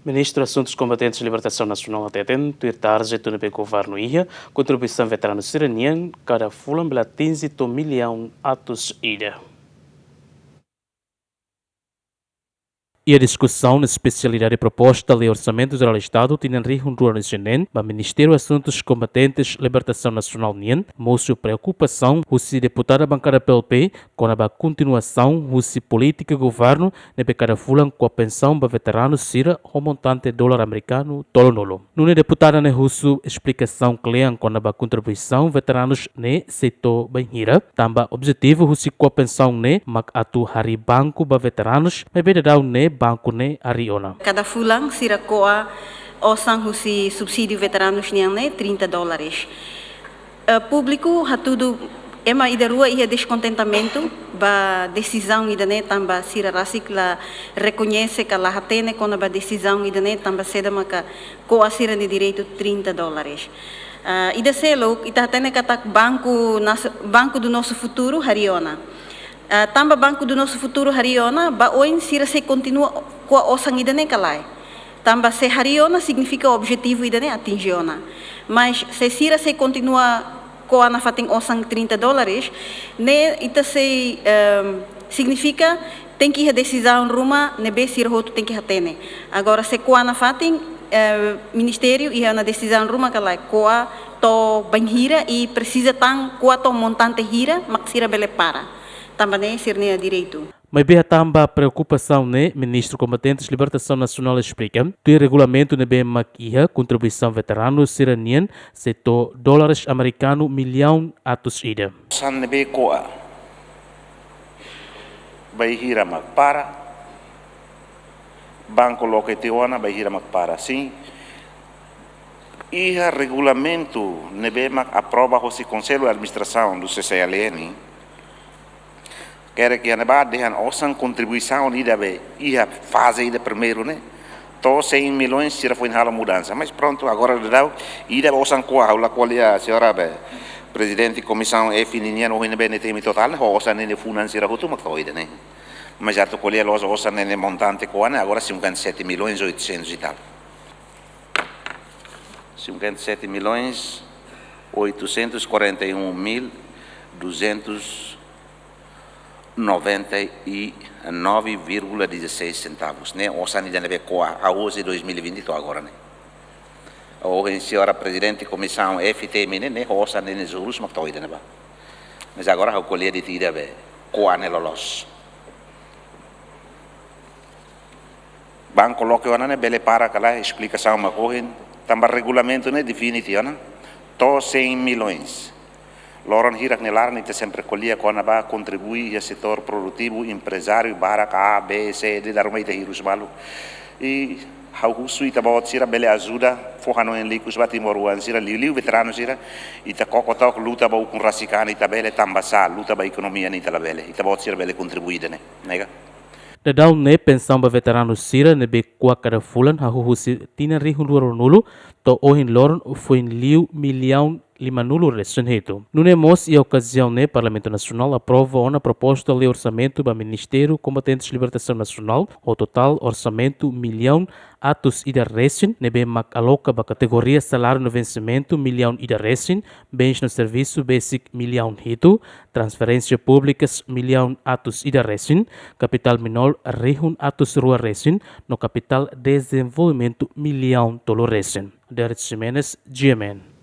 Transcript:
Ministro dos Assuntos Combatentes e Libertação Nacional ATTN, tarde do governo IA, contribuição veteranos iranianos, cada fulan bela 15 milhão atos ida. E a discussão na especialidade proposta da Lei Orçamento Geral do Estado tinha reunião nacional, mas o Ministério dos Assuntos Combatentes e Libertação Nacional NIAN mostrou preocupação com a deputada bancária PLP com a continuação da política do governo na cada fulan com a pensão para veteranos sira o montante dólar americano tolo nolo. Não é deputada na russo explicação clean com a contribuição veteranos ne setor banhira, também objetivo com a pensão ne mak atu hari banco para veteranos, mas bedadau ne banco ne ariona. Cada fulang sira koa osang husi subsídio veteranos niang ne $30. Público hatudo ema ida rua ia descontentamento ba decisão ida ne tamba sira rasik la reconhece que la hatene com a decisão ida ne tamba seda maka koa sira de direito $30. Ida selo ita hatene katak banco do nosso futuro hariona. Tamba banco do nosso futuro hariona, ba oin sira se continua com a osang ida ne kalai. Tamba se hariona significa o objetivo ida ne atingiona. Mas se sira se continua com a nafating osang $30, ne ita se significa tem que ir a decisão ruma nebe sira hotu tem que hatene. Agora se com a nafating ministério ia na decisão ruma kalai koa to banhira e precisa tang koa to montante hira mak sira bele para. Também sirne direito. Mas bem tamba preocupação né, Ministro Combatentes Libertação Nacional explica, do regulamento ne bem maquia contribuição veteranos siranian setor dólares americano milhão atos ida. San nebe koa. Baihira para banco loketiona baihira para sim. E o regulamento nebe aprova o Conselho de Administração do CCLN. Quer que a neba dehan osang contribuição ida be ia fase ida primeiro né to 100 milhões se foi hala mudança mas pronto agora deu ida osang koa la qualia senhora be presidente comissão e fininha no hine bene temi total ho osang ne financeira hutu mak toida né mas já to qualia los osang ne montante koa né agora 57 milhões 800 e tal 57 milhões 841.299,16 centavos, né? O sani da neve coa a hoje 2020 agora, né? O senhora presidente comissão FTM né? O sani ne juros mas toida né? Mas agora o colher de tira be coa ne lolos. Banco loque ona ne bele para aquela explicação ma corren, também regulamento né definitivo, né? To 100 milhões. Loron hirak nelar nita sempre colhia com a contribui ao setor produtivo, empresário, barak A, B, C, D, dar uma ida hirus malu. E hau suita bawat sira bele ajuda, forrano em licos batimoruan sira liu veterano sira, ita kokotok luta bau com rasikana ita bele tambasa, luta ba economia nita la bele, ita bawat sira bele contribuída né, nega. Dadau ne pensão ba veteranos sira ne be kwa kada fulan ha husi tina rihun nulu to ohin loron foi liu milhão limanulo resuneto. No mos e a ocasião ne Parlamento Nacional aprova uma proposta de orçamento para o Ministério Combatentes de Libertação Nacional, o total orçamento milhão atos ida recém, nebe mak aloca ba categoria salário no vencimento milhão ida recém, bens no serviço basic milhão hito, transferência públicas milhão atos ida recém, capital menor rehun atos rua recém, no capital desenvolvimento milhão tolo recém. Derek Jimenez, GMN.